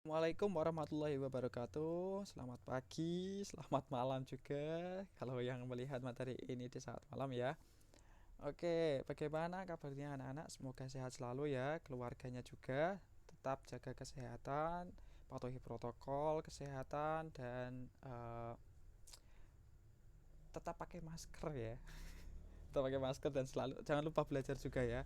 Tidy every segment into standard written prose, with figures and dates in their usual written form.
Assalamualaikum warahmatullahi wabarakatuh. Selamat pagi, selamat malam juga. Kalau yang melihat materi ini di saat malam ya. Oke, bagaimana kabarnya anak-anak? Semoga sehat selalu ya, keluarganya juga. Tetap jaga kesehatan, patuhi protokol kesehatan dan tetap pakai masker ya. Tetap pakai masker dan selalu jangan lupa belajar juga ya.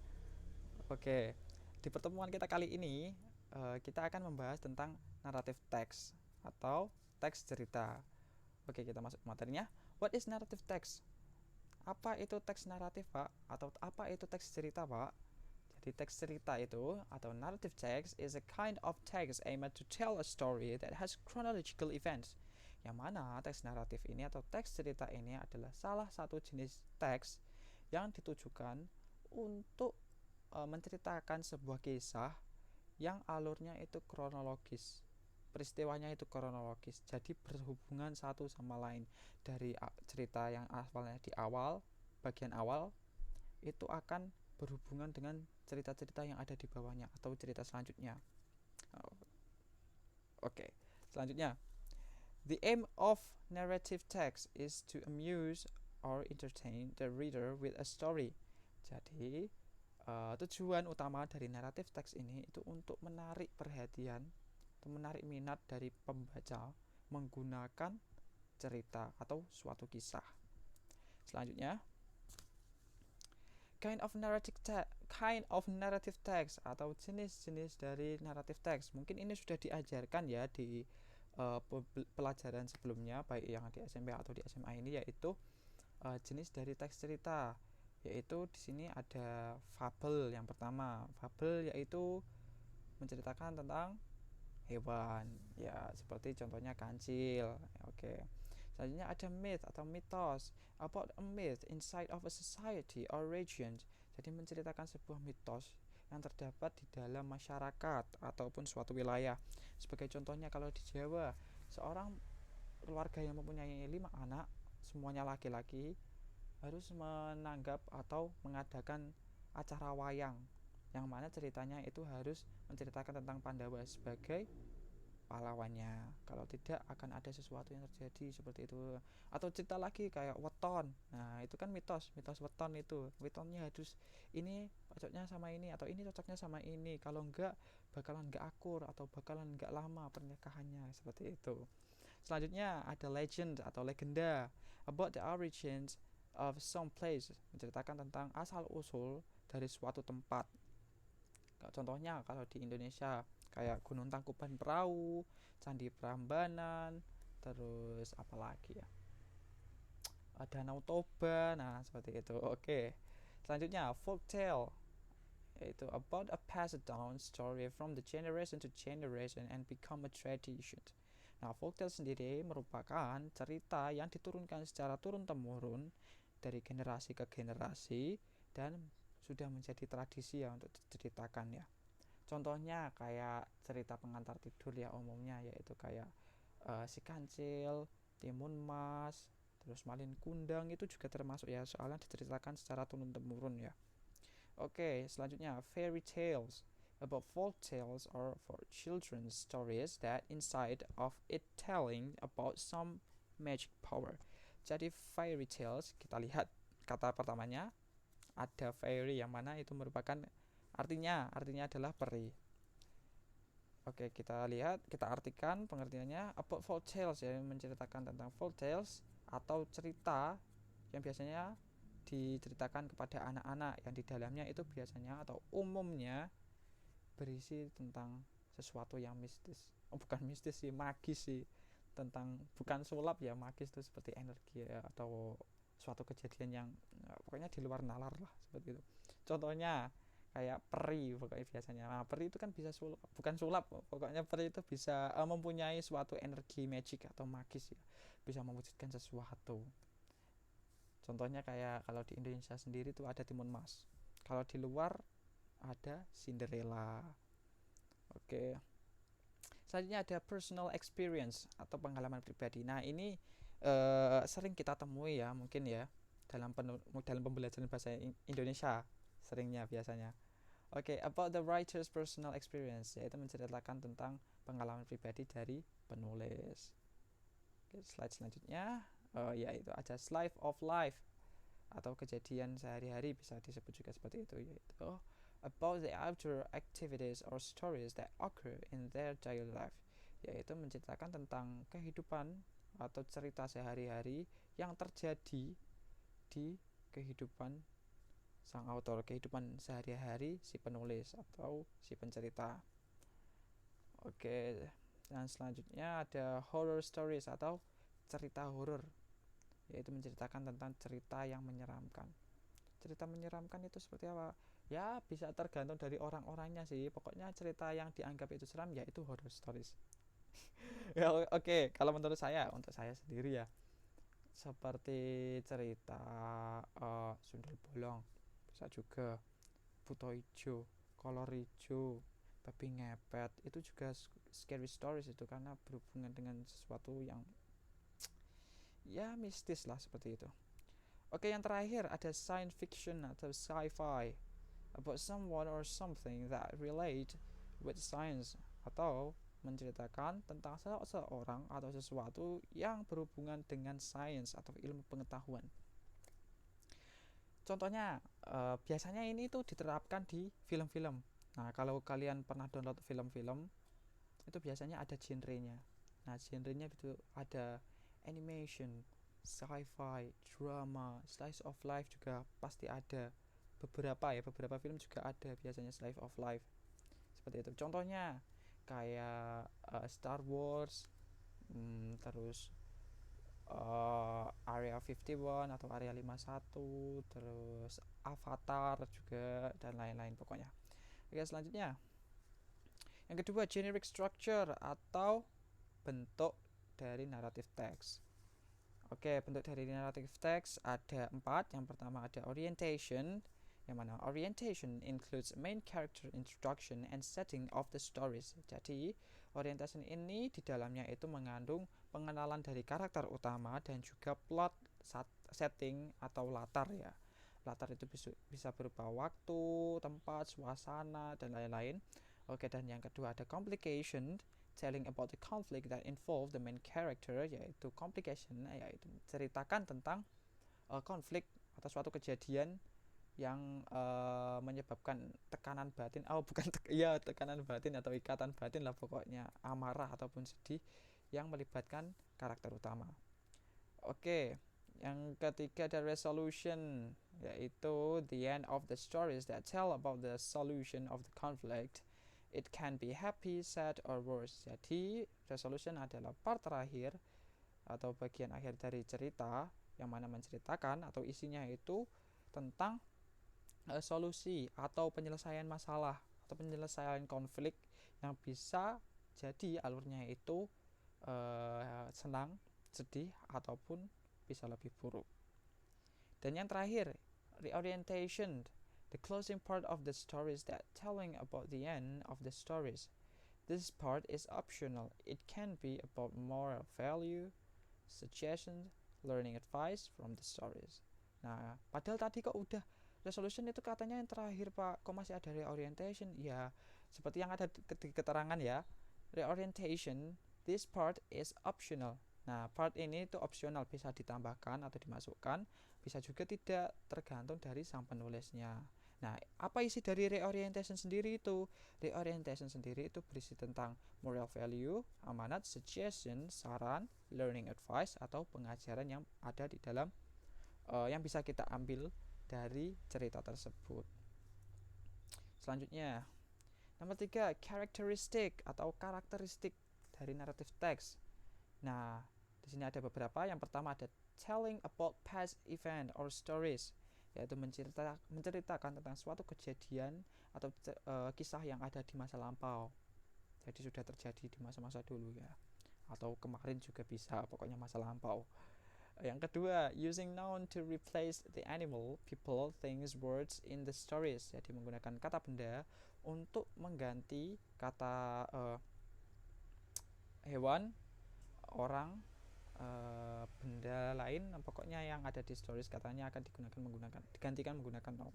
Oke, di pertemuan kita kali ini kita akan membahas tentang narrative text atau teks cerita. Oke, kita masuk ke materinya. What is narrative text? Apa itu teks naratif, Pak? Atau apa itu teks cerita, Pak? Jadi teks cerita itu atau narrative text is a kind of text aimed to tell a story that has chronological events. Yang mana teks naratif ini atau teks cerita ini adalah salah satu jenis teks yang ditujukan untuk menceritakan sebuah kisah yang alurnya itu kronologis, peristiwanya itu kronologis, jadi berhubungan satu sama lain. Dari cerita yang awalnya di awal, bagian awal itu akan berhubungan dengan cerita-cerita yang ada di bawahnya atau cerita selanjutnya. Oke, selanjutnya, the aim of narrative text is to amuse or entertain the reader with a story. Jadi tujuan utama dari naratif teks ini itu untuk menarik perhatian atau menarik minat dari pembaca menggunakan cerita atau suatu kisah. Selanjutnya, kind of narrative text atau jenis-jenis dari naratif teks. Mungkin ini sudah diajarkan ya di pelajaran sebelumnya, baik yang di SMP atau di SMA ini, yaitu jenis dari teks cerita. Yaitu di sini ada fabel. Yang pertama, fabel yaitu menceritakan tentang hewan ya, seperti contohnya kancil. Oke, selanjutnya ada myth atau mitos, about a myth inside of a society or region. Jadi menceritakan sebuah mitos yang terdapat di dalam masyarakat ataupun suatu wilayah. Sebagai contohnya, kalau di Jawa, seorang keluarga yang mempunyai 5 anak, semuanya laki-laki, harus menanggap atau mengadakan acara wayang, yang mana ceritanya itu harus menceritakan tentang Pandawa sebagai pahlawannya. Kalau tidak, akan ada sesuatu yang terjadi seperti itu. Atau cerita lagi kayak weton. Nah, itu kan mitos weton itu. Wetonnya harus ini cocoknya sama ini atau ini cocoknya sama ini. Kalau enggak, bakalan enggak akur atau bakalan enggak lama pernikahannya, seperti itu. Selanjutnya ada legend atau legenda, about the origins of some place, menceritakan tentang asal usul dari suatu tempat. Contohnya kalau di Indonesia kayak Gunung Tangkuban Perahu, Candi Prambanan, terus apa lagi ya, Danau Toba. Nah, seperti itu. Oke, selanjutnya folk tale, yaitu about a passed down story from the generation to generation and become a tradition. Nah, folktale sendiri merupakan cerita yang diturunkan secara turun-temurun dari generasi ke generasi dan sudah menjadi tradisi ya untuk diceritakan ya. Contohnya kayak cerita pengantar tidur ya umumnya, yaitu kayak si kancil, timun mas, terus malin kundang, itu juga termasuk ya, soalnya diceritakan secara turun-temurun ya. Oke, selanjutnya fairy tales, about folk tales or for children's stories that inside of it telling about some magic power. Jadi fairy tales, kita lihat kata pertamanya, ada fairy yang mana itu merupakan artinya adalah peri. Oke, kita lihat, kita artikan pengertiannya. About folk tales ya, menceritakan tentang folk tales atau cerita yang biasanya diceritakan kepada anak-anak, yang di dalamnya itu biasanya atau umumnya berisi tentang sesuatu yang mistis. Oh, bukan mistis sih, magis sih. Tentang, bukan sulap ya, magis itu seperti energi ya, atau suatu kejadian yang pokoknya di luar nalar lah, seperti itu. Contohnya kayak peri pokoknya biasanya. Nah, peri itu kan bisa sulap, bukan sulap, pokoknya peri itu bisa mempunyai suatu energi magic atau magis ya, bisa mewujudkan sesuatu. Contohnya kayak kalau di Indonesia sendiri tuh ada timun mas, kalau di luar ada Cinderella. Oke, selanjutnya ada personal experience atau pengalaman pribadi. Nah, ini sering kita temui ya, mungkin ya, dalam pembelajaran bahasa Indonesia seringnya biasanya. Oke, about the writer's personal experience, yaitu menceritakan tentang pengalaman pribadi dari penulis. Oke, slide selanjutnya yaitu ada slice of life atau kejadian sehari-hari, bisa disebut juga seperti itu, yaitu about the outdoor activities or stories that occur in their daily life, yaitu menceritakan tentang kehidupan atau cerita sehari-hari yang terjadi di kehidupan sang autor, kehidupan sehari-hari si penulis atau si pencerita. Oke, dan selanjutnya ada horror stories atau cerita horor, yaitu menceritakan tentang cerita yang menyeramkan. Cerita menyeramkan itu seperti apa? Ya, bisa tergantung dari orang-orangnya sih. Pokoknya cerita yang dianggap itu seram yaitu horror stories. Ya, oke. Kalau menurut saya, untuk saya sendiri ya, seperti cerita Sundel Bolong, bisa juga Buto Ijo, Kolor Ijo, Babi Ngepet, itu juga scary stories itu, karena berhubungan dengan sesuatu yang ya mistis lah, seperti itu. Oke, yang terakhir ada science fiction atau sci-fi, about someone or something that relate with science, atau menceritakan tentang seseorang atau sesuatu yang berhubungan dengan sains atau ilmu pengetahuan. Contohnya biasanya ini tuh diterapkan di film-film. Nah, kalau kalian pernah download film-film, itu biasanya ada genrenya. Nah, genrenya itu ada animation, sci-fi, drama, slice of life juga pasti ada. Beberapa film juga ada biasanya slice of life. Seperti itu. Contohnya kayak Star Wars, terus Area 51 atau Area 51, terus Avatar juga, dan lain-lain pokoknya. Oke, selanjutnya yang kedua, generic structure atau bentuk dari narrative text. Oke, bentuk dari narrative text ada 4. Yang pertama ada orientation, yang mana orientation includes main character introduction and setting of the stories. Jadi orientation ini di dalamnya itu mengandung pengenalan dari karakter utama dan juga plot, setting atau latar ya. Latar itu bisa berupa waktu, tempat, suasana, dan lain-lain. Oke, dan yang kedua ada complication, telling about the conflict that involve the main character, yaitu complication, yaitu menceritakan tentang konflik atau suatu kejadian yang menyebabkan tekanan batin, tekanan batin atau ikatan batin lah pokoknya, amarah ataupun sedih yang melibatkan karakter utama. Oke, yang ketiga ada resolution, yaitu the end of the stories that tell about the solution of the conflict. It can be happy, sad, or worse. Jadi resolution adalah part terakhir atau bagian akhir dari cerita, yang mana menceritakan atau isinya itu tentang solusi atau penyelesaian masalah atau penyelesaian konflik yang bisa jadi alurnya itu senang, sedih, ataupun bisa lebih buruk. Dan yang terakhir, reorientation, the closing part of the stories that telling about the end of the stories. This part is optional. It can be about moral value, suggestions, learning advice from the stories. Nah, padahal tadi kok udah resolution itu katanya yang terakhir, Pak. Kok masih ada reorientation? Ya, seperti yang ada di keterangan ya. Reorientation, this part is optional. Nah, part ini itu opsional, bisa ditambahkan atau dimasukkan, bisa juga tidak, tergantung dari sang penulisnya. Nah, apa isi dari reorientation sendiri itu? Reorientation sendiri itu berisi tentang moral value, amanat, suggestion, saran, learning advice, atau pengajaran yang ada di dalam yang bisa kita ambil dari cerita tersebut. Selanjutnya, nomor 3, karakteristik atau karakteristik dari narrative text. Nah, di sini ada beberapa. Yang pertama ada telling about past event or stories, yaitu menceritakan tentang suatu kejadian atau kisah yang ada di masa lampau. Jadi sudah terjadi di masa-masa dulu ya, atau kemarin juga bisa, pokoknya masa lampau. Yang kedua, using noun to replace the animal, people, things, words in the stories. Jadi menggunakan kata benda untuk mengganti kata hewan, orang, benda lain, pokoknya yang ada di stories katanya akan digantikan menggunakan noun.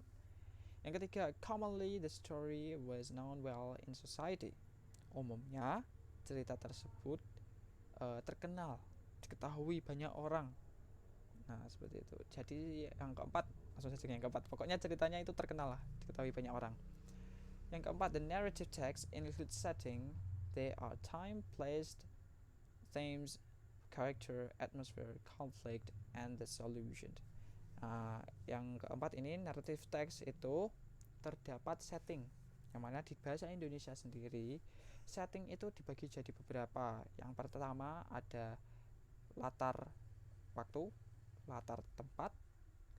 Yang ketiga, commonly the story was known well in society. Umumnya cerita tersebut terkenal, diketahui banyak orang. Nah, seperti itu. Jadi yang keempat, langsung saja yang keempat. Pokoknya ceritanya itu terkenal lah, diketahui banyak orang. Yang keempat, the narrative text includes setting. They are time, place, themes, character, atmosphere, conflict, and the solution. Yang keempat ini, narrative text itu terdapat setting, yang mana di bahasa Indonesia sendiri setting itu dibagi jadi beberapa. Yang pertama ada latar waktu, latar tempat,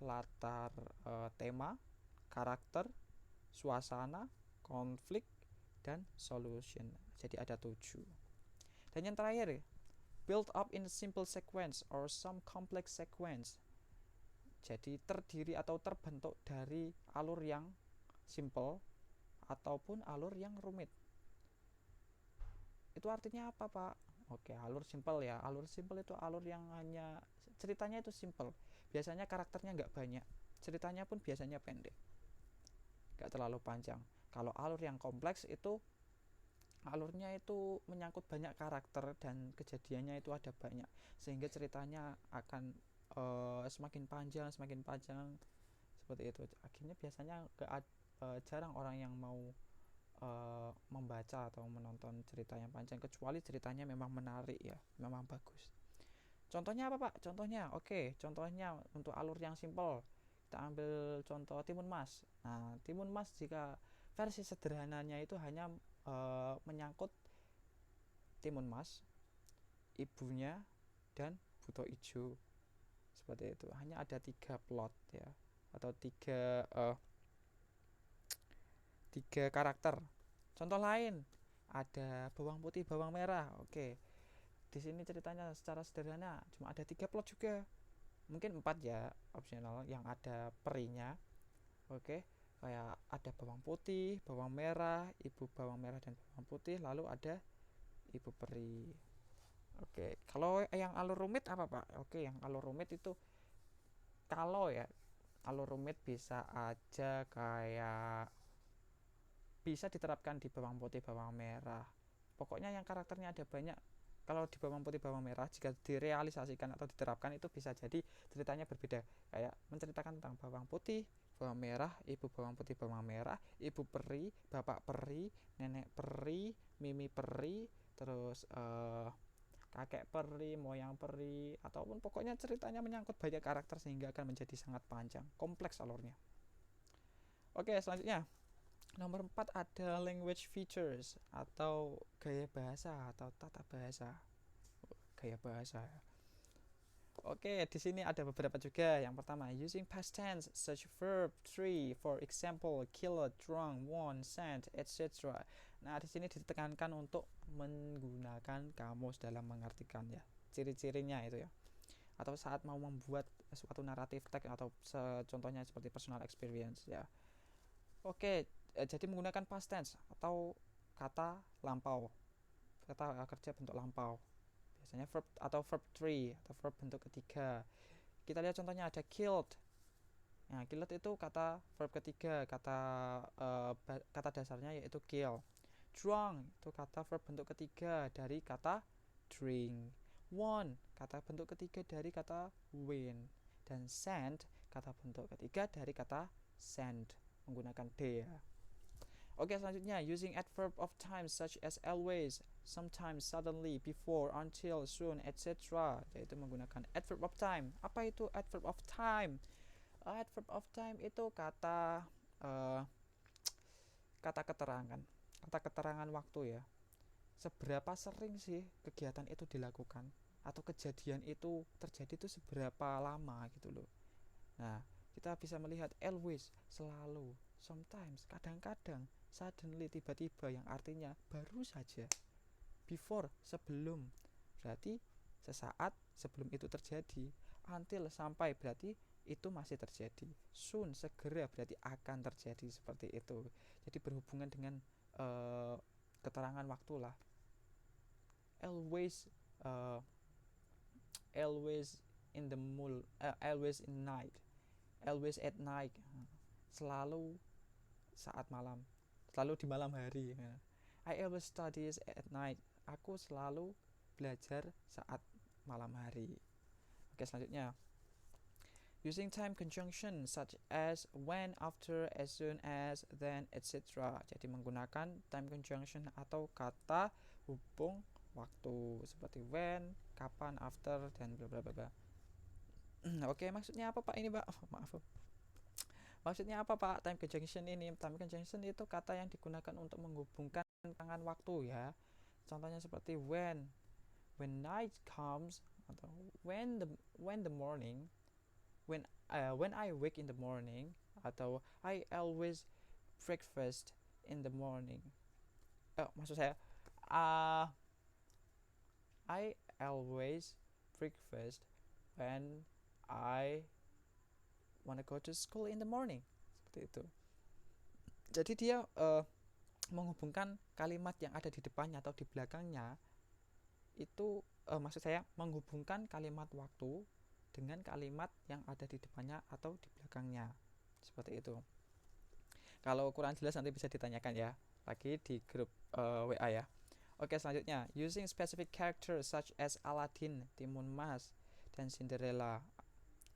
latar tema, karakter, suasana, konflik, dan solution. Jadi ada 7. Dan yang terakhir, build up in a simple sequence or some complex sequence. Jadi terdiri atau terbentuk dari alur yang simple ataupun alur yang rumit. Itu artinya apa, Pak? Oke, alur simple ya. Alur simple itu alur yang hanya ceritanya itu simple. Biasanya karakternya nggak banyak. Ceritanya pun biasanya pendek, nggak terlalu panjang. Kalau alur yang kompleks itu alurnya itu menyangkut banyak karakter dan kejadiannya itu ada banyak, sehingga ceritanya akan semakin panjang seperti itu. Akhirnya biasanya jarang orang yang mau membaca atau menonton cerita yang panjang, kecuali ceritanya memang menarik ya, memang bagus. Contohnya apa, Pak? Contohnya untuk alur yang simple kita ambil contoh Timun Mas. Nah, Timun Mas jika versi sederhananya itu hanya menyangkut Timun Mas, ibunya, dan Buto Ijo. Seperti itu. Hanya ada 3 plot ya, atau 3 karakter. Contoh lain ada bawang putih, bawang merah. Oke, di sini ceritanya secara sederhana cuma ada 3 plot juga, mungkin 4 ya, opsional yang ada perinya. Oke, kayak ada bawang putih, bawang merah, ibu bawang merah dan bawang putih, lalu ada ibu peri. Oke, kalau yang alur rumit apa, Pak? Oke, yang alur rumit itu, kalau ya alur rumit bisa aja kayak bisa diterapkan di bawang putih, bawang merah. Pokoknya yang karakternya ada banyak. Kalau di bawang putih, bawang merah, jika direalisasikan atau diterapkan itu bisa jadi ceritanya berbeda. Kayak menceritakan tentang bawang putih, bawang merah, ibu bawang putih, bawang merah, ibu peri, bapak peri, nenek peri, mimi peri, terus kakek peri, moyang peri, ataupun pokoknya ceritanya menyangkut banyak karakter sehingga akan menjadi sangat panjang, kompleks alurnya. Oke, selanjutnya nomor 4 ada language features atau gaya bahasa atau tata bahasa. Gaya bahasa. Oke, di sini ada beberapa juga. Yang pertama, using past tense such verb 3, for example, killed, drunk, won, sent, etc. Nah, di sini ditekankan untuk menggunakan kamus dalam mengartikan ya. Ciri-cirinya itu ya. Atau saat mau membuat suatu naratif teks atau contohnya seperti personal experience ya. Oke, jadi menggunakan past tense atau kata lampau, kata kerja bentuk lampau, biasanya verb atau verb 3 atau verb bentuk ketiga. Kita lihat contohnya ada killed. Nah, killed itu kata verb ketiga, kata dasarnya yaitu kill. Drunk itu kata verb bentuk ketiga dari kata drink. Won kata bentuk ketiga dari kata win. Dan sent kata bentuk ketiga dari kata send menggunakan D ya. Oke, selanjutnya using adverb of time such as always, sometimes, suddenly, before, until, soon, etc. Yaitu menggunakan adverb of time. Apa itu adverb of time? Adverb of time itu kata keterangan waktu ya. Seberapa sering sih kegiatan itu dilakukan atau kejadian itu terjadi itu seberapa lama gitu loh. Nah, kita bisa melihat always, selalu, sometimes, kadang-kadang, suddenly, tiba-tiba, yang artinya baru saja. Before, sebelum, berarti sesaat sebelum itu terjadi. Until, sampai, berarti itu masih terjadi. Soon, segera, berarti akan terjadi, seperti itu. Jadi berhubungan dengan keterangan waktu lah. Always in the mood, always in night, always at night, selalu saat malam, selalu di malam hari. I always studies at night, Aku selalu belajar saat malam hari. Oke, selanjutnya. Using time conjunction such as when, after, as soon as, then, etc. Jadi menggunakan time conjunction atau kata hubung waktu seperti when, kapan, after, dan bla bla bla. Oke, maksudnya apa Pak ini, Pak? Maaf. Maksudnya apa Pak time conjunction ini? Time conjunction itu kata yang digunakan untuk menghubungkan tangan waktu ya. Contohnya seperti when night comes, atau when the morning, when I wake in the morning, atau I always breakfast in the morning. Maksud saya I always breakfast when I wanna go to school in the morning. Seperti itu. Jadi dia menghubungkan kalimat yang ada di depannya atau di belakangnya itu, maksud saya menghubungkan kalimat waktu dengan kalimat yang ada di depannya atau di belakangnya, seperti itu. Kalau kurang jelas nanti bisa ditanyakan ya lagi di grup WA ya. Oke, selanjutnya, using specific characters such as Aladdin, Timun Mas, dan Cinderella.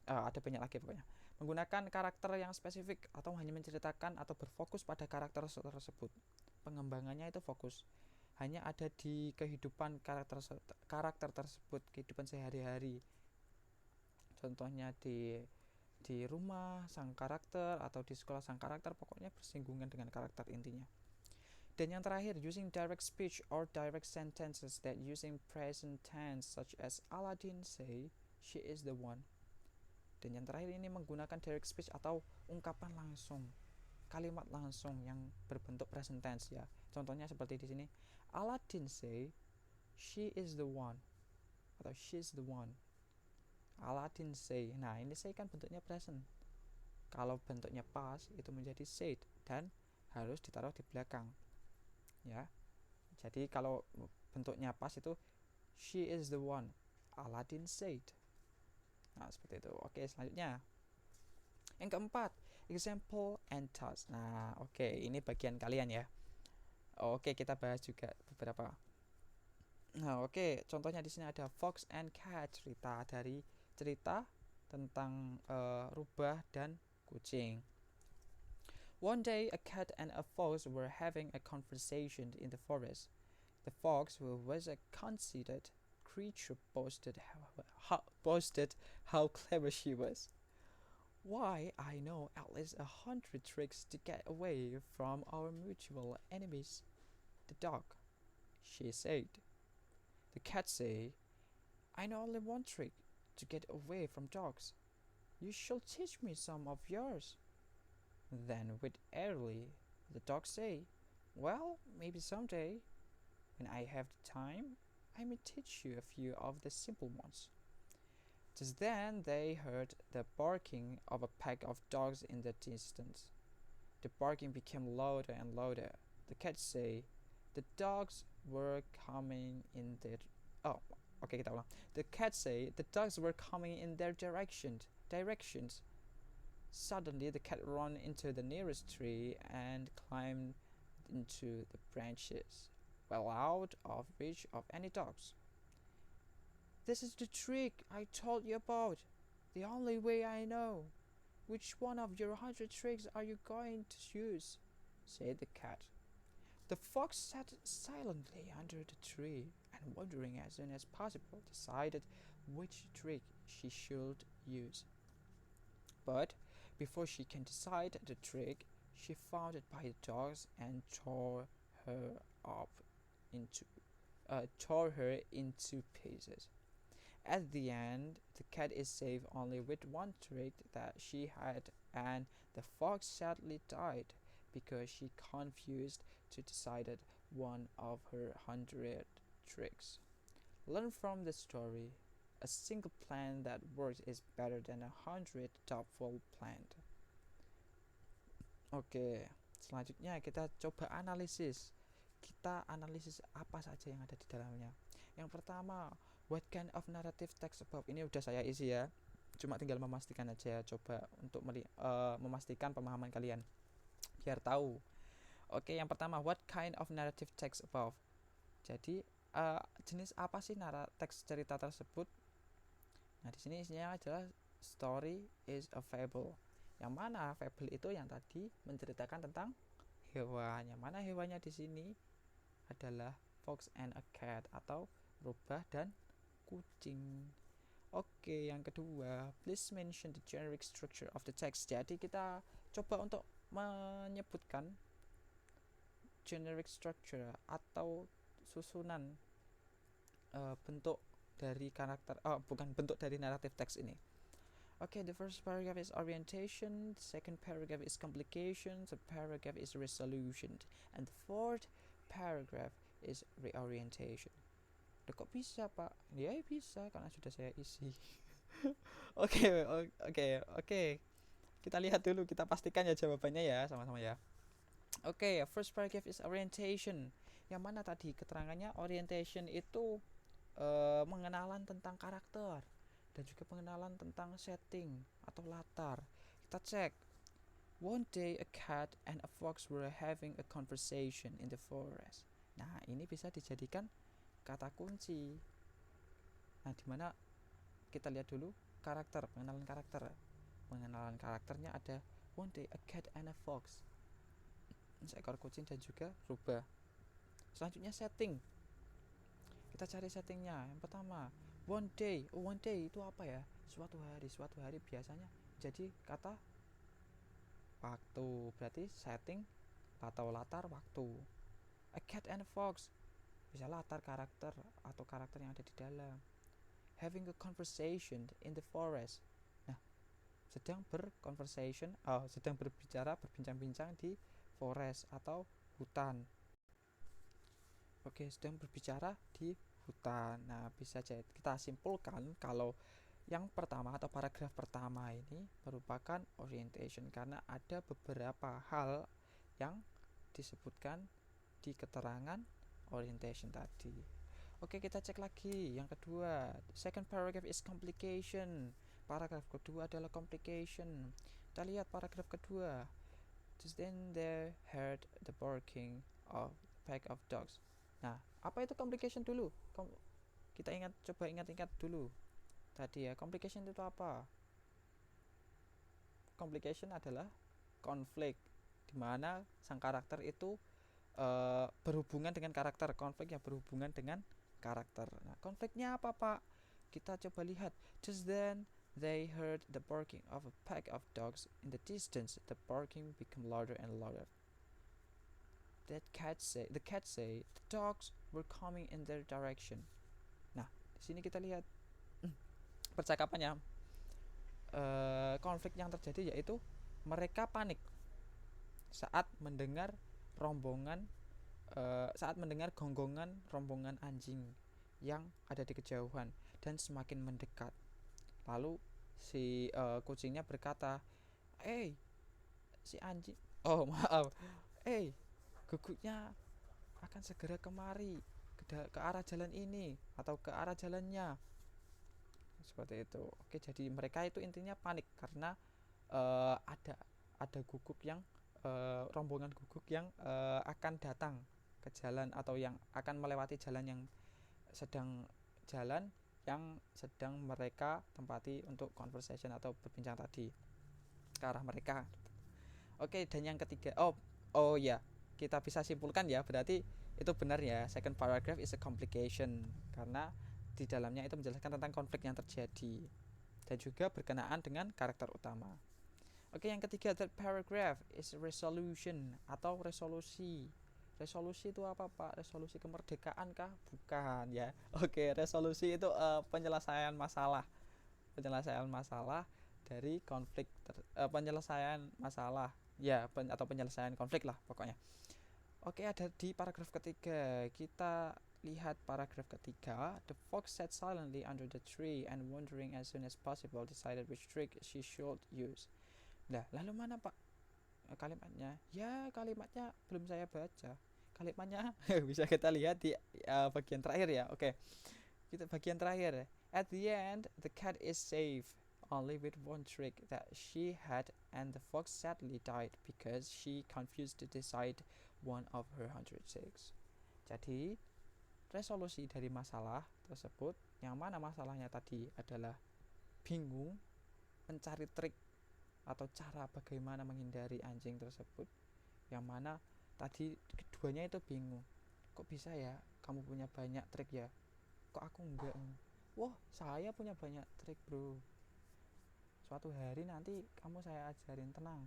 Ada banyak lagi pokoknya. Menggunakan karakter yang spesifik atau hanya menceritakan atau berfokus pada karakter tersebut. Pengembangannya itu fokus hanya ada di kehidupan karakter tersebut, kehidupan sehari-hari. Contohnya di rumah sang karakter atau di sekolah sang karakter, pokoknya bersinggungan dengan karakter intinya. Dan yang terakhir, using direct speech or direct sentences that using present tense such as Aladdin say she is the one. Dan yang terakhir ini menggunakan direct speech atau ungkapan langsung, kalimat langsung yang berbentuk present tense ya. Contohnya seperti di sini, Aladdin say she is the one atau she's the one. Aladdin say. Nah, ini say kan bentuknya present. Kalau bentuknya past itu menjadi said dan harus ditaruh di belakang. Ya. Jadi kalau bentuknya past itu she is the one. Aladdin said. Nah, seperti itu. Oke, selanjutnya. Yang keempat, example and task. Nah, oke, ini bagian kalian ya. Oke, kita bahas juga beberapa. Nah, oke, contohnya di sini ada Fox and Cat, cerita tentang rubah dan kucing. One day, a cat and a fox were having a conversation in the forest. The fox, who was a conceited creature, boasted how clever she was. Why, I know at least 100 tricks to get away from our mutual enemies, the dog, she said. The cat said, I know only one trick to get away from dogs. You shall teach me some of yours. Then, with airily, the dog said, well, maybe someday, when I have the time, I may teach you a few of the simple ones. Just then they heard the barking of a pack of dogs in the distance. The barking became louder and louder. The cat said, the dogs were coming in their... kita ulang. The cat said the dogs were coming in their directions. Suddenly the cat ran into the nearest tree and climbed into the branches, well out of reach of any dogs. This is the trick I told you about, the only way I know. Which one of your 100 tricks are you going to use? Said the cat. The fox sat silently under the tree and, wondering as soon as possible, decided which trick she should use. But before she can decide the trick, she found it by the dogs and tore her into pieces. At the end, the cat is saved only with one trick that she had, and the fox sadly died because she confused to decided one of her 100 tricks. Learn from the story. A single plan that works is better than 100 doubtful planned. Oke, selanjutnya kita coba analisis. Kita analisis apa saja yang ada di dalamnya. Yang pertama, what kind of narrative text above? Ini udah saya isi ya. Cuma tinggal memastikan aja, coba untuk memastikan pemahaman kalian biar tahu. Oke, yang pertama, what kind of narrative text above? Jadi jenis apa sih teks cerita tersebut? Nah, di sini isinya adalah story is a fable. Yang mana fable itu yang tadi menceritakan tentang hewan. Yang mana hewannya di sini adalah fox and a cat atau rubah dan kucing. Oke, yang kedua, please mention the generic structure of the text. Jadi kita coba untuk menyebutkan generic structure atau susunan bentuk dari karakter, bukan bentuk dari naratif teks ini. Okay, the first paragraph is orientation, the second paragraph is complication, the paragraph is resolution, and the fourth paragraph is reorientation. Kok bisa, Pak? Ya bisa karena sudah saya isi. Oke. Kita lihat dulu, kita pastikan ya jawabannya ya, sama-sama ya. Oke, first paragraph is orientation. Yang mana tadi keterangannya orientation itu mengenalan tentang karakter dan juga pengenalan tentang setting atau latar. Kita cek. One day a cat and a fox were having a conversation in the forest. Nah, ini bisa dijadikan kata kunci. Nah, dimana kita lihat dulu karakter, pengenalan karakter. Pengenalan karakternya ada one day a cat and a fox, seekor kucing dan juga rubah. Selanjutnya setting, kita cari settingnya. Yang pertama one day. One day itu apa ya? Suatu hari biasanya jadi kata waktu, berarti setting atau latar waktu. A cat and a fox bisa latar karakter atau karakter yang ada di dalam. Having a conversation in the forest. Nah, sedang berbincang-bincang di forest atau hutan. Oke, sedang berbicara di hutan. Nah, bisa kita simpulkan kalau yang pertama atau paragraf pertama ini merupakan orientation karena ada beberapa hal yang disebutkan di keterangan orientation tadi. Oke, kita cek lagi yang kedua. Second paragraph is complication. Paragraf kedua adalah complication. Kita lihat paragraf kedua. Just then they heard the barking of a pack of dogs. Nah, apa itu complication dulu? Kita coba ingat-ingat dulu. Tadi ya, complication itu apa? Complication adalah konflik, di mana sang karakter itu berhubungan dengan karakter, konflik yang berhubungan dengan karakter. Nah, konfliknya apa, Pak? Kita coba lihat. Just then they heard the barking of a pack of dogs in the distance. The barking became louder and louder. The cat say the dogs were coming in their direction. Nah, di sini kita lihat percakapannya. Konflik yang terjadi yaitu mereka panik saat mendengar gonggongan rombongan anjing yang ada di kejauhan dan semakin mendekat. Lalu si kucingnya berkata, si anjing, guguknya akan segera kemari ke arah jalan ini atau ke arah jalannya. Seperti itu. Oke, jadi mereka itu intinya panik karena ada guguk yang rombongan guguk yang akan datang ke jalan atau yang akan melewati jalan yang sedang mereka tempati untuk conversation atau berbincang tadi ke arah mereka. Oke, dan yang ketiga, kita bisa simpulkan ya, berarti itu benar ya, second paragraph is a complication karena di dalamnya itu menjelaskan tentang konflik yang terjadi dan juga berkenaan dengan karakter utama. Oke, yang ketiga, third paragraph is resolution atau resolusi. Resolusi itu apa, Pak? Resolusi kemerdekaan kah? Bukan ya. Oke, resolusi itu penyelesaian masalah dari konflik, penyelesaian masalah ya, atau penyelesaian konflik lah pokoknya. Oke, ada di paragraf ketiga. Kita lihat paragraf ketiga. The fox sat silently under the tree and wondering as soon as possible decided which trick she should use. Nah, lalu mana, Pak, kalimatnya? Ya, kalimatnya belum saya baca. Kalimatnya bisa kita lihat di bagian terakhir ya. Oke. Kita bagian terakhir. At the end, the cat is safe, only with one trick that she had, and the fox sadly died because she confused to decide one of her 106. Jadi resolusi dari masalah tersebut, yang mana masalahnya tadi adalah bingung mencari trik atau cara bagaimana menghindari anjing tersebut, yang mana tadi keduanya itu bingung, kok bisa ya kamu punya banyak trik ya, kok aku enggak. Wah, saya punya banyak trik bro, suatu hari nanti kamu saya ajarin, tenang,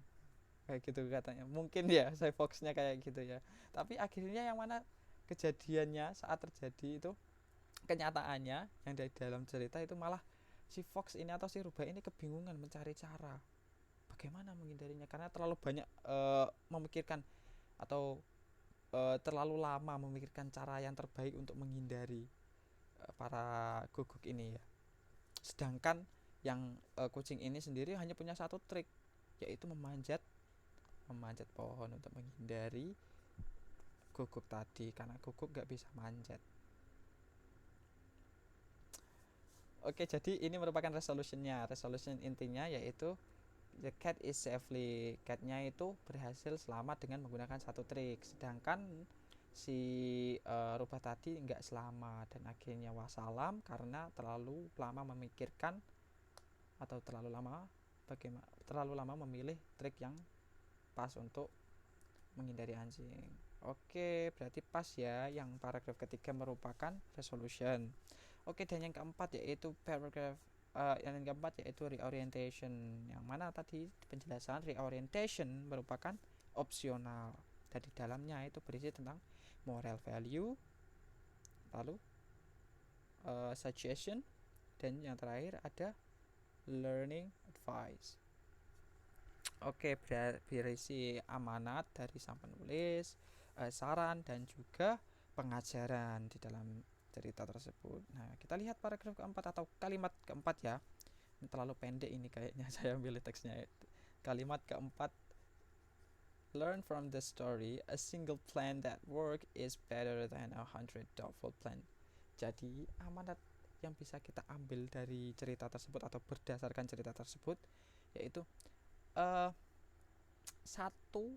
kayak gitu katanya. Mungkin ya saya fokusnya kayak gitu ya, tapi akhirnya yang mana kejadiannya saat terjadi itu, kenyataannya yang dari dalam cerita itu malah si Fox ini atau si rubah ini kebingungan mencari cara bagaimana menghindarinya, karena terlalu banyak memikirkan atau terlalu lama memikirkan cara yang terbaik untuk menghindari para guguk ini ya. Sedangkan yang kucing ini sendiri hanya punya satu trik, yaitu memanjat pohon untuk menghindari guguk tadi, karena guguk gak bisa manjat. Oke, jadi ini merupakan resolutionnya. Resolution intinya yaitu the cat is safely, catnya itu berhasil selamat dengan menggunakan satu trik, sedangkan si rubah tadi nggak selamat dan akhirnya wassalam karena terlalu lama memikirkan atau terlalu lama memilih trik yang pas untuk menghindari anjing. Oke, berarti pas ya yang paragraf ketiga merupakan resolution. Oke, dan yang keempat yaitu paragraph yang keempat yaitu reorientation, yang mana tadi penjelasan reorientation merupakan opsional. Dari dalamnya itu berisi tentang moral value, lalu suggestion, dan yang terakhir ada learning advice. Oke, berisi amanat dari sang penulis, saran dan juga pengajaran di dalam cerita tersebut. Nah, kita lihat paragraf keempat atau kalimat keempat ya. Ini terlalu pendek ini kayaknya, saya ambil teksnya. Kalimat keempat, learn from the story, a single plan that work is better than 100 doubtful plan. Jadi amanat yang bisa kita ambil dari cerita tersebut atau berdasarkan cerita tersebut yaitu satu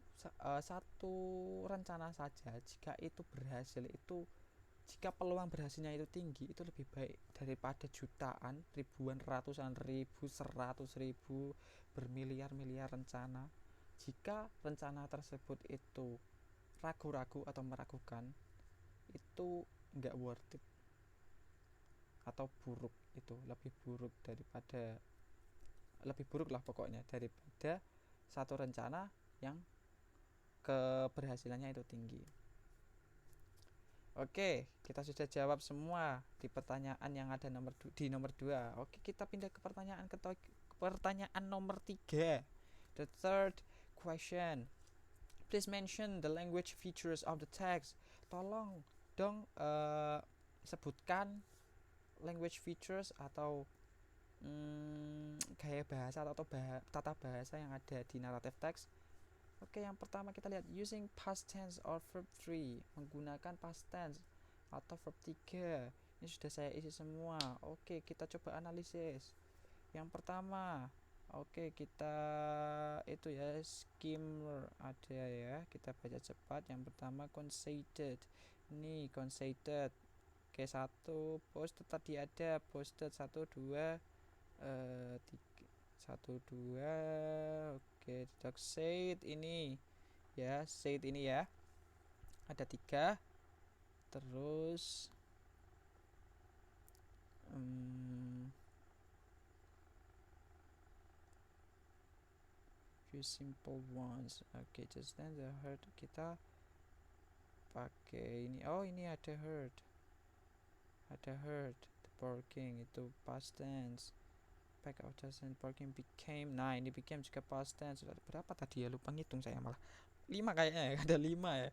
rencana saja jika itu berhasil, itu jika peluang berhasilnya itu tinggi, itu lebih baik daripada jutaan, ribuan, ratusan ribu, 100.000, bermiliar-miliar rencana. Jika rencana tersebut itu ragu-ragu atau meragukan, itu nggak worth it atau buruk, itu lebih buruk lah pokoknya daripada satu rencana yang keberhasilannya itu tinggi. Oke, kita sudah jawab semua di pertanyaan yang ada di nomor 2. Oke, kita pindah ke pertanyaan nomor 3. The third question. Please mention the language features of the text. Tolong dong sebutkan language features atau gaya bahasa atau tata bahasa yang ada di narrative text. Oke, yang pertama kita lihat using past tense or verb 3, menggunakan past tense atau verb 3. Ini sudah saya isi semua. Oke, kita coba analisis. Yang pertama, oke, kita itu ya skimmer ada ya, kita baca cepat. Yang pertama conceited. Ini conceited. Oke, 1 posted tadi ada posted 1 2 3 1 2. Oke, dog said ini ya, said ini ya ada 3. Terus few simple ones. Oke, just then the herd kita pakai ini. Oh, ini ada herd, the barking itu past tense. Pack of dozen barking became. Nah, ini became juga past tense. Berapa tadi ya, lupa ngitung saya, malah 5 kayaknya ya. Ada 5 ya.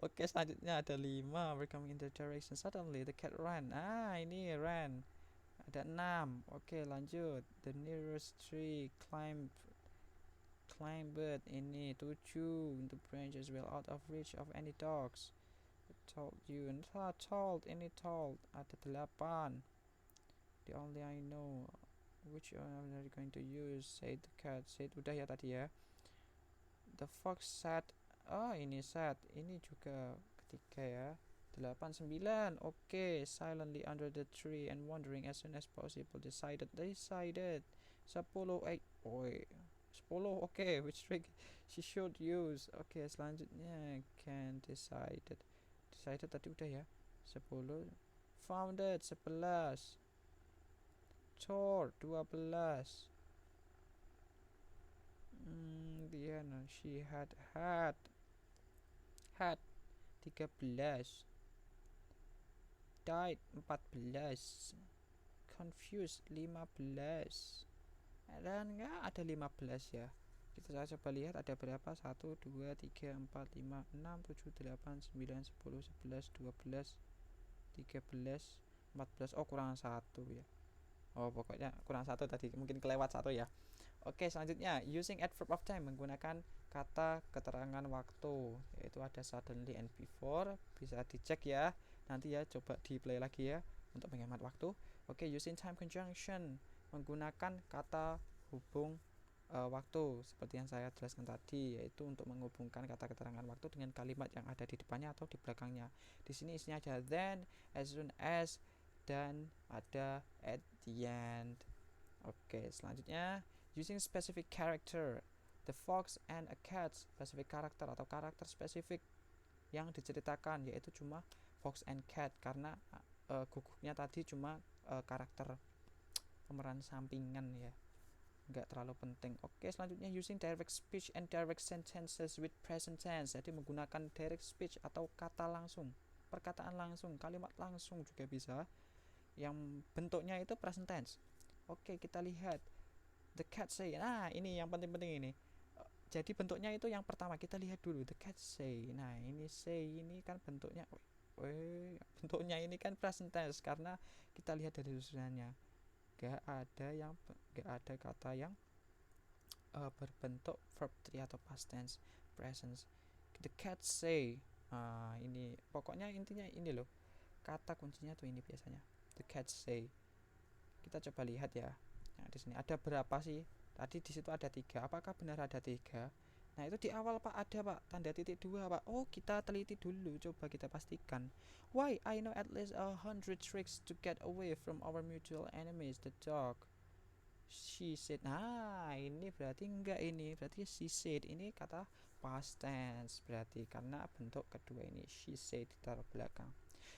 Oke, selanjutnya ada 5. We're coming in the direction. Suddenly the cat ran. Ini ran. Ada 6. Oke, lanjut. The nearest tree climbed. Ini 7. The branches well out of reach of any dogs. Told you. And told. Ini told. Ada 8. The only I know. Which one are you going to use? Said the cat. Said udah ya tadi ya. The fox said. Oh, ini said. Ini juga ketiga ya. 89. Oke, silently under the tree and wandering as soon as possible. Decided 10. Oi, 10. Oke, which trick she should use. Oke, selanjutnya can decided tadi udah ya. 10. Founded 11. Tour 12. Diana she had 13. Died 14. Confused 15. Dan enggak ada 15 ya. Kita coba lihat ada berapa. 1, 2, 3, 4, 5, 6, 7, 8, 9, 10, 11, 12, 13, 14. Oh, kurang 1 ya. Oh, pokoknya kurang 1 tadi, mungkin kelewat 1 ya. Oke, selanjutnya using adverb of time, menggunakan kata keterangan waktu, yaitu ada suddenly and before. Bisa dicek ya nanti ya, coba di play lagi ya untuk menghemat waktu. Oke, using time conjunction, menggunakan kata hubung waktu seperti yang saya jelaskan tadi, yaitu untuk menghubungkan kata keterangan waktu dengan kalimat yang ada di depannya atau di belakangnya. Di sini isinya ada then, as soon as, dan ada at the end. Oke, selanjutnya using specific character, the fox and a cat. Specific karakter atau karakter spesifik yang diceritakan yaitu cuma fox and cat, karena guguknya tadi cuma karakter pemeran sampingan ya, nggak terlalu penting. Oke, selanjutnya using direct speech and direct sentences with present tense. Jadi menggunakan direct speech atau kata langsung, perkataan langsung, kalimat langsung juga bisa, yang bentuknya itu present tense. Oke, kita lihat the cat say. Nah, ini yang penting-penting ini. Jadi bentuknya itu yang pertama kita lihat dulu, the cat say. Nah, ini say ini kan bentuknya bentuknya ini kan present tense karena kita lihat dari susunannya. Gak ada kata yang berbentuk verb 3 atau past tense present. The cat say. Ini pokoknya intinya ini loh. Kata kuncinya tuh ini biasanya. The cat say. Kita coba lihat ya. Nah, di sini ada berapa sih? Tadi di situ ada 3. Apakah benar ada 3? Nah, itu di awal Pak ada Pak, tanda titik 2 Pak. Oh, kita teliti dulu, coba kita pastikan. Why? I know at least 100 tricks to get away from our mutual enemies, the dog. She said. Nah, ini berarti enggak, ini berarti she said. Ini kata past tense berarti karena bentuk kedua ini she said ditaruh belakang.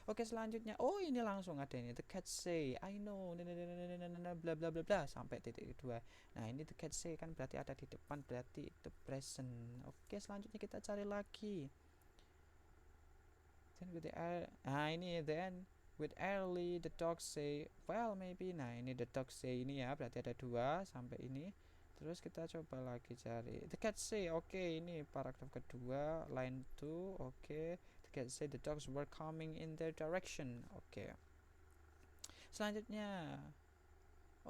Oke, selanjutnya ini langsung ada ini, the cat say I know bla bla bla bla sampai titik kedua. Nah, ini the cat say kan berarti ada di depan, berarti the present. Oke, selanjutnya kita cari lagi then with the ini then with early the dog say well maybe. Nah, ini the dog say ini ya, berarti ada 2 sampai ini. Terus kita coba lagi cari the cat say. Oke, ini paragraf kedua line 2. Oke, the cat say the dogs were coming in their direction. Oke, selanjutnya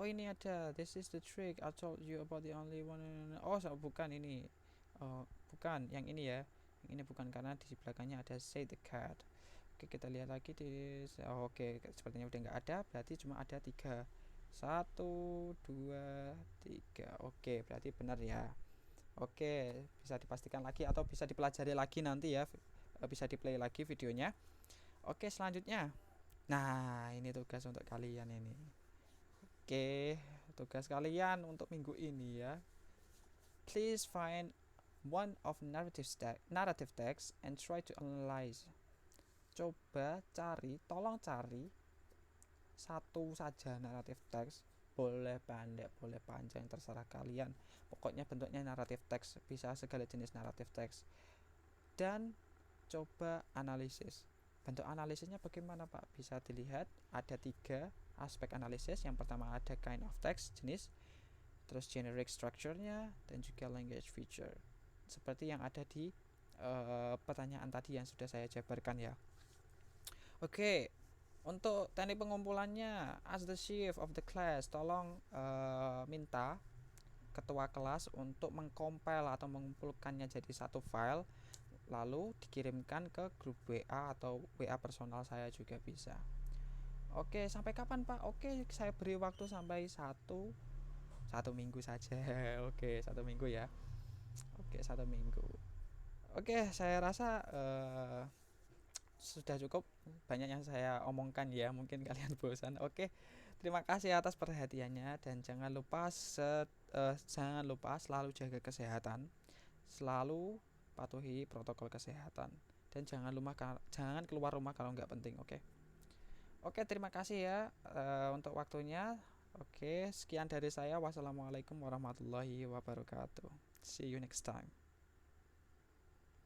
ini ada this is the trick I told you about the only one. Bukan ini, bukan yang ini ya, yang ini bukan karena di belakangnya ada say the cat. Oke, kita lihat lagi oke, sepertinya udah nggak ada, berarti cuma ada 3. 1, 2, 3. Oke, berarti benar ya. Oke, bisa dipastikan lagi atau bisa dipelajari lagi nanti ya, bisa di play lagi videonya. Oke, selanjutnya, nah ini tugas untuk kalian ini. Oke, tugas kalian untuk minggu ini ya, please find one of narrative text and try to analyze. Tolong cari satu saja naratif teks, boleh pendek boleh panjang terserah kalian, pokoknya bentuknya naratif teks, bisa segala jenis naratif teks, dan coba analisis. Bentuk analisisnya bagaimana Pak? Bisa dilihat ada 3 aspek analisis. Yang pertama ada kind of text, jenis, terus generic structure-nya, dan juga language feature, seperti yang ada di pertanyaan tadi yang sudah saya jabarkan ya. Oke, untuk teknik pengumpulannya, as the chief of the class, tolong minta ketua kelas untuk mengcompile atau mengumpulkannya jadi satu file, lalu dikirimkan ke grup WA atau WA personal saya juga bisa. Oke, sampai kapan Pak? Oke, saya beri waktu sampai satu minggu saja. Oke, 1 minggu ya. Oke, 1 minggu. Oke, saya rasa sudah cukup banyak yang saya omongkan ya, mungkin kalian bosan. Oke, terima kasih atas perhatiannya, dan jangan lupa selalu jaga kesehatan, selalu patuhi protokol kesehatan, dan jangan keluar rumah kalau nggak penting. Oke. Oke, terima kasih ya untuk waktunya. Oke, sekian dari saya. Wassalamualaikum warahmatullahi wabarakatuh. See you next time.